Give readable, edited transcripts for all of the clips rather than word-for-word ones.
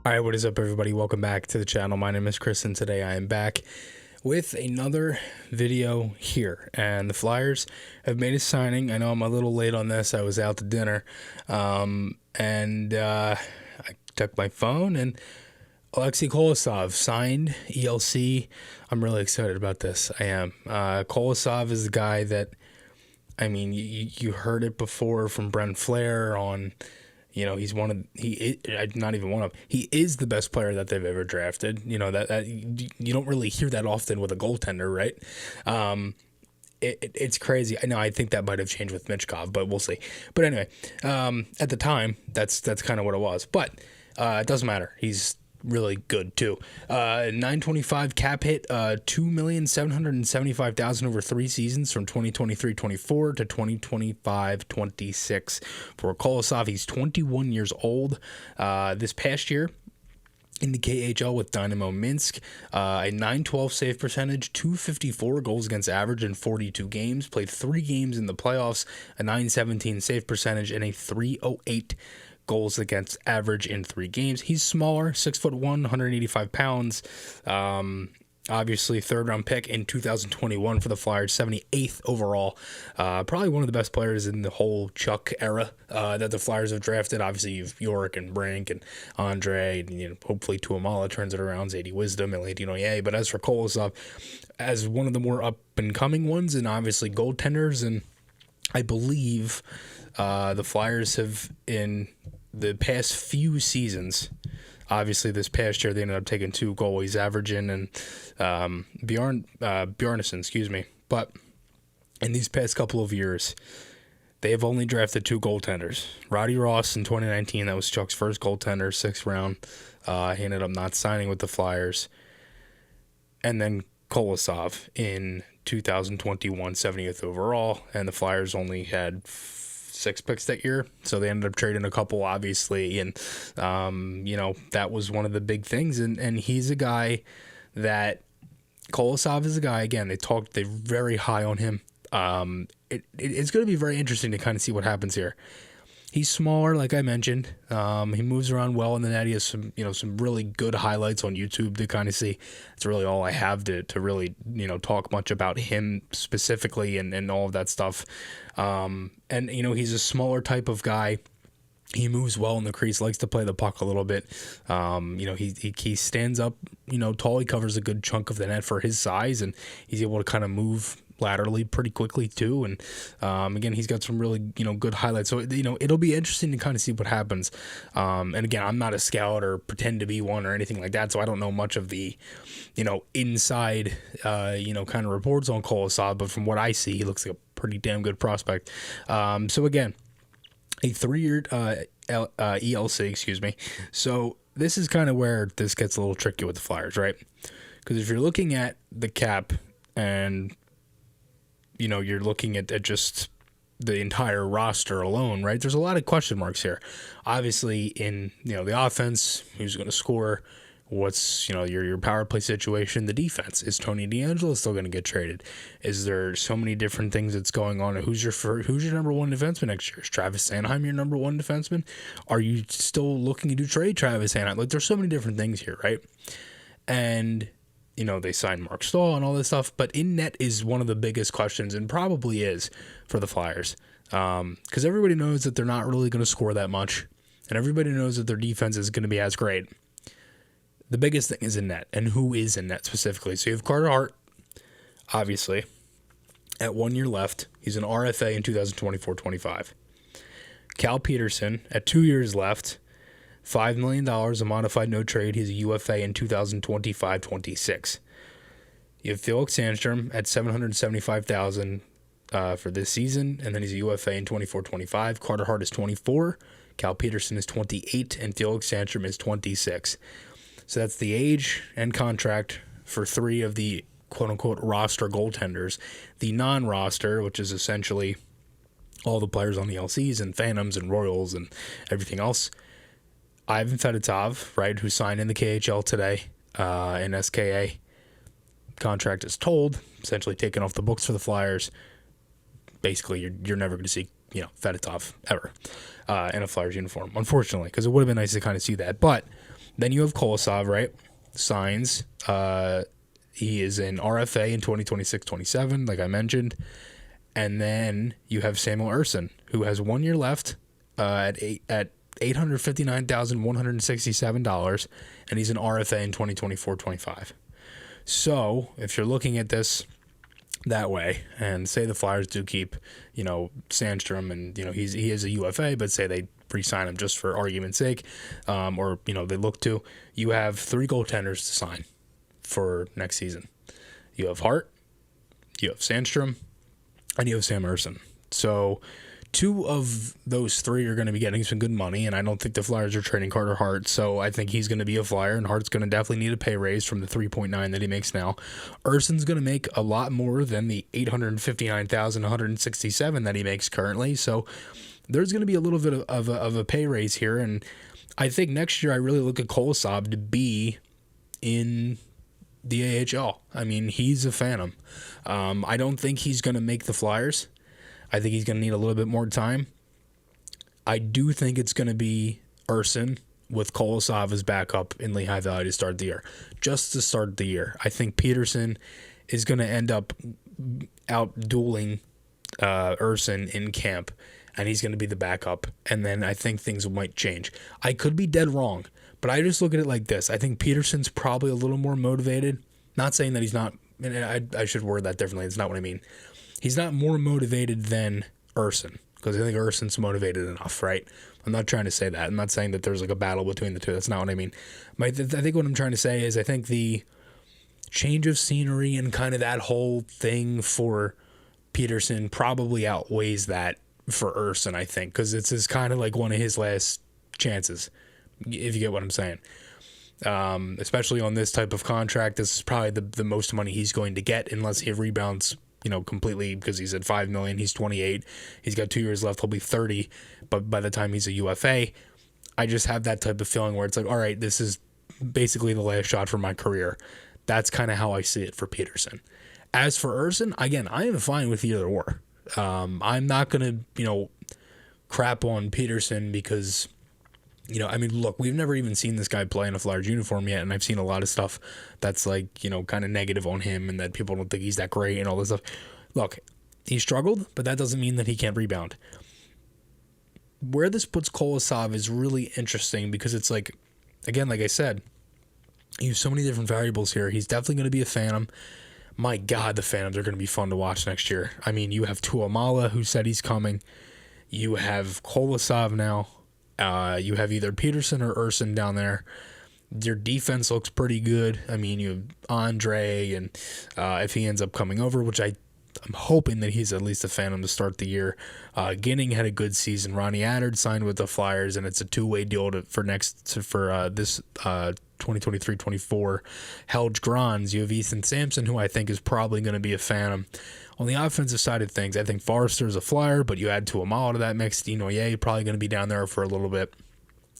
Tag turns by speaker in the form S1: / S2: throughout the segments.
S1: Alright, what is up everybody? Welcome back to the channel. My name is Chris and today I am back with another video here. And the Flyers have made a signing. I know I'm a little late on this. I was out to dinner. I took my phone and ALEKSEI KOLOSOV signed ELC. I'm really excited about this. I am. KOLOSOV is the guy that, I mean, you heard it before from Brent Flair on... You know, he's not even one of, he is the best player that they've ever drafted. You know, that you don't really hear that often with a goaltender, right? It's crazy. I know, I think that might have changed with Michkov, but we'll see. But anyway, at the time, that's kind of what it was. But it doesn't matter. He's really good too. 925 cap hit, $2,775,000 over 3 seasons from 2023-24 to 2025-26 for Kolosov. He's 21 years old. This past year in the KHL with Dynamo Minsk, a .912 save percentage, .254 goals against average in 42 games, played 3 games in the playoffs, a .917 save percentage, and a .308 goals against average in 3 games. He's smaller, 6'1", 185 pounds. Obviously, 3rd round pick in 2021 for the Flyers, 78th overall. Probably one of the best players in the whole Chuck era that the Flyers have drafted. Obviously, you've York and Brink and Andre, and hopefully Tuamala turns it around, Zadie Wisdom, and Ladino. But as for Kolosov, as one of the more up and coming ones, and obviously goaltenders, and I believe the Flyers have in the past few seasons, obviously this past year they ended up taking 2 goalies, averaging and Bjarnason, but in these past couple of years they have only drafted 2 goaltenders. Roddy Ross in 2019, that was Chuck's first goaltender, 6th round. He ended up not signing with the Flyers. And then Kolosov in 2021, 70th overall, and the Flyers only had 6 picks that year, so they ended up trading a couple, obviously, and that was one of the big things. And he's a guy that Kolosov is a guy, again, they're very high on him. It's going to be very interesting to kind of see what happens here. He's smaller, like I mentioned. He moves around well in the net. He has some really good highlights on YouTube to kind of see. It's really all I have to really, talk much about him specifically and all of that stuff. He's a smaller type of guy. He moves well in the crease, likes to play the puck a little bit. He stands up, tall. He covers a good chunk of the net for his size, and he's able to kind of move laterally pretty quickly too. And again, he's got some really good highlights, so it'll be interesting to kind of see what happens. And again, I'm not a scout or pretend to be one or anything like that, so I don't know much of the inside kind of reports on Kolosov, but from what I see, he looks like a pretty damn good prospect. So again, a 3-year ELC, so this is kind of where this gets a little tricky with the Flyers, right? Because if you're looking at the cap and you're looking at just the entire roster alone, right? There's a lot of question marks here. Obviously, in the offense, who's going to score? What's your power play situation? The defense, is Tony DeAngelo still going to get traded? Is there so many different things that's going on? Who's your number 1 defenseman next year? Is Travis Sanheim your number 1 defenseman? Are you still looking to trade Travis Sanheim? Like, there's so many different things here, right? And they signed Mark Stahl and all this stuff, but in net is one of the biggest questions, and probably is for the Flyers, because everybody knows that they're not really going to score that much, and everybody knows that their defense is going to be as great. The biggest thing is in net, and who is in net specifically. So you have Carter Hart, obviously, at 1 year left. He's an RFA in 2024-25. Cal Peterson at 2 years left. $5 million, a modified no trade. He's a UFA in 2025-26. You have Felix Sandstrom at $775,000 for this season, and then he's a UFA in 24-25. Carter Hart is 24, Cal Peterson is 28, and Felix Sandstrom is 26. So that's the age and contract for 3 of the quote-unquote roster goaltenders. The non-roster, which is essentially all the players on the LCs and Phantoms and Royals and everything else. Ivan Fedotov, right, who signed in the KHL today in SKA. Contract is told, essentially taken off the books for the Flyers. Basically, you're never going to see Fedotov ever in a Flyers uniform, unfortunately, because it would have been nice to kind of see that. But Then you have Kolosov, right? Signs. He is in RFA in 2026-27, like I mentioned. And then you have Samuel Urson, who has 1 year left at $859,167, and he's an RFA in 2024-25. So if you're looking at this that way, and say the Flyers do keep, Sandstrom, and he is a UFA, but say they re-sign him just for argument's sake, or they look to, you have 3 goaltenders to sign for next season. You have Hart, you have Sandstrom, and you have Sam Urson. So 2 of those 3 are going to be getting some good money, and I don't think the Flyers are trading Carter Hart, so I think he's going to be a Flyer, and Hart's going to definitely need a pay raise from the 3.9 that he makes now. Urson's going to make a lot more than the $859,167 that he makes currently, so there's going to be a little bit of a pay raise here, and I think next year I really look at Kolosov to be in the AHL. I mean, he's a phantom. I don't think he's going to make the Flyers. I think he's going to need a little bit more time. I do think it's going to be Urson with Kolosov as backup in Lehigh Valley to start the year. Just to start the year. I think Peterson is going to end up out-dueling Urson in camp, and he's going to be the backup. And then I think things might change. I could be dead wrong, but I just look at it like this. I think Peterson's probably a little more motivated. Not saying that he's not, and I should word that differently. It's not what I mean. He's not more motivated than Urson, because I think Urson's motivated enough, right? I'm not trying to say that. I'm not saying that there's like a battle between the two. That's not what I mean. I think what I'm trying to say is I think the change of scenery and kind of that whole thing for Peterson probably outweighs that for Urson, I think, because it's kind of like one of his last chances, if you get what I'm saying. Especially on this type of contract, this is probably the most money he's going to get unless he rebounds completely, because he's at $5 million. He's 28. He's got 2 years left. He'll be 30. But by the time he's a UFA, I just have that type of feeling where it's like, all right, this is basically the last shot for my career. That's kind of how I see it for Peterson. As for Urson, again, I am fine with either or. I'm not going to, crap on Peterson because, look, we've never even seen this guy play in a Flyers uniform yet, and I've seen a lot of stuff that's like, kind of negative on him and that people don't think he's that great and all this stuff. Look, he struggled, but that doesn't mean that he can't rebound. Where this puts Kolosov is really interesting because it's like, again, like I said, you have so many different variables here. He's definitely going to be a Phantom. My God, the Phantoms are going to be fun to watch next year. I mean, you have Tuamala, who said he's coming. You have Kolosov now. You have either Peterson or Urson down there. Your defense looks pretty good. I mean, you have Andre, and if he ends up coming over, which I'm hoping that he's at least a Phantom to start the year. Ginning had a good season. Ronnie Attard signed with the Flyers, and it's a 2-way deal for this 2023-24. Helge Grans. You have Ethan Sampson, who I think is probably going to be a Phantom. On the offensive side of things, I think Forrester is a Flyer, but you add Tuamala to that mix. Dinoye probably going to be down there for a little bit.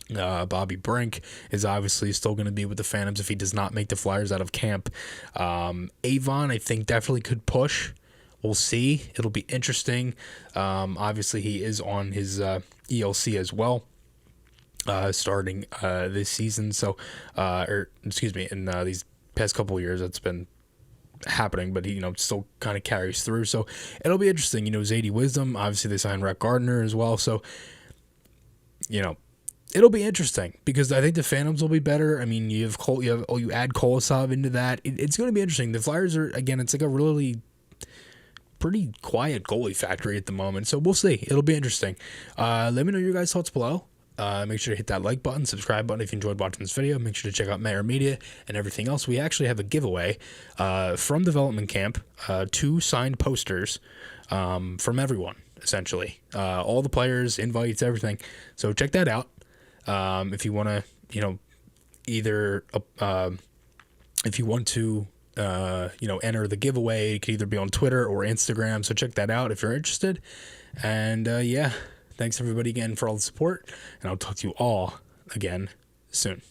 S1: Bobby Brink is obviously still going to be with the Phantoms if he does not make the Flyers out of camp. Avon, I think, definitely could push. We'll see. It'll be interesting. Obviously, he is on his ELC as well, starting this season. So, in these past couple of years, that's been happening, but he still kind of carries through. So it'll be interesting. Zadie Wisdom, obviously they signed Rhett Gardner as well. So it'll be interesting because I think the Phantoms will be better. I mean, you add Kolosov into that. It's going to be interesting. The Flyers are, again, it's like a really pretty quiet goalie factory at the moment. So we'll see. It'll be interesting. Let me know your guys' thoughts below. Make sure to hit that like button, subscribe button if you enjoyed watching this video. Make sure to check out Maher Media and everything else. We actually have a giveaway from development camp, 2 signed posters from everyone, essentially. All the players, invites, everything. So check that out. If you want to, either if you want to enter the giveaway, it could either be on Twitter or Instagram. So check that out if you're interested. And thanks everybody again for all the support, and I'll talk to you all again soon.